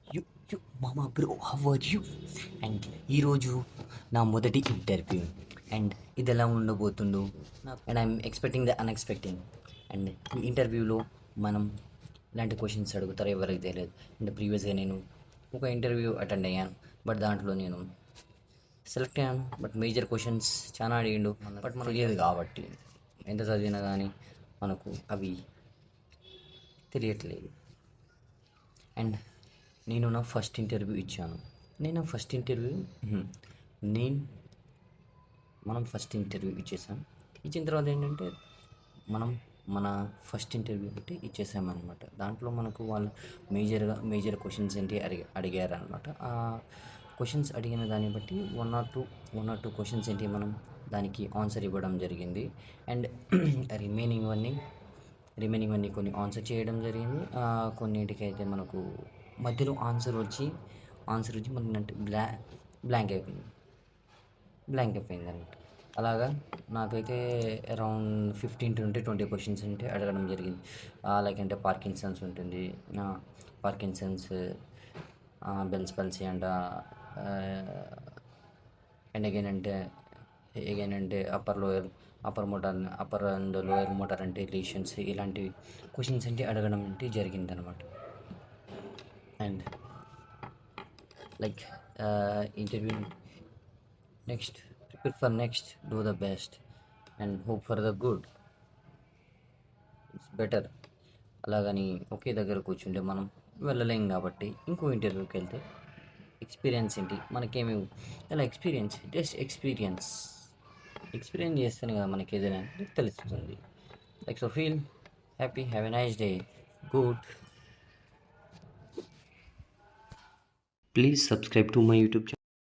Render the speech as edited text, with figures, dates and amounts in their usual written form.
You you మామా bro how are you? And ఈరోజు నా మొదటి ఇంటర్వ్యూ అండ్ ఇది ఎలా ఉండబోతుందో and I'm expecting the unexpecting. And ఈ ఇంటర్వ్యూలో మనం ఇలాంటి క్వశ్చన్స్ అడుగుతారో ఎవరికి తెలియదు. అండ్ ప్రీవియస్గా నేను ఒక ఇంటర్వ్యూ అటెండ్ అయ్యాను, బట్ దాంట్లో నేను సెలెక్ట్ అయ్యాను. బట్ మేజర్ క్వశ్చన్స్ చాలా అడిగిండు, బట్ మనకు తెలియదు కాబట్టి ఎంత చదివినా కానీ మనకు అవి తెలియట్లేదు. అండ్ నేను నా ఫస్ట్ ఇంటర్వ్యూ ఇచ్చాను. నేను నా ఫస్ట్ ఇంటర్వ్యూ నేను మనం ఫస్ట్ ఇంటర్వ్యూ ఇచ్చేసాం. ఇచ్చిన తర్వాత ఏంటంటే మనం మన ఫస్ట్ ఇంటర్వ్యూ పెట్టి ఇచ్చేసామన్నమాట. దాంట్లో మనకు వాళ్ళు మేజర్ క్వశ్చన్స్ ఏంటి అడిగారనమాట. ఆ క్వశ్చన్స్ అడిగిన దాన్ని బట్టి వన్ ఆర్ టూ క్వశ్చన్స్ ఏంటి మనం దానికి ఆన్సర్ ఇవ్వడం జరిగింది. అండ్ రిమైనింగ్ అన్నీ కొన్ని ఆన్సర్ చేయడం జరిగింది. కొన్నిటికైతే మనకు మధ్యలో ఆన్సర్ వచ్చి మనకి బ్లాంక్ అయిపోయింది. అనమాట. అలాగా నాకైతే అరౌండ్ 15 to 20 క్వశ్చన్స్ అంటే అడగడం జరిగింది. లైక్ అంటే పార్కిన్సన్స్ ఉంటుంది, పార్కిన్సన్స్, బెల్స్ పల్సీ అంట, అండ్ అగైన్ అంటే అప్పర్ అండ్ లోయర్ మోటార్ అంటే రిలేషన్స్, ఇలాంటివి క్వశ్చన్స్ అంటే అడగడం అంటే జరిగిందనమాట. And like interview next, prepare for next, do the best and hope for the good. It's better. అలాగని ఒకే దగ్గర కూర్చుంటే మనం వెళ్ళలేం కాబట్టి ఇంకో ఇంటర్వ్యూకి వెళ్తే ఎక్స్పీరియన్స్ ఏంటి మనకేమి, అలా ఎక్స్పీరియన్స్ చేస్తేనే కదా మనకి ఏదైనా తెలుస్తుంది. Like so feel happy, have a nice day, good. Please subscribe to my YouTube channel.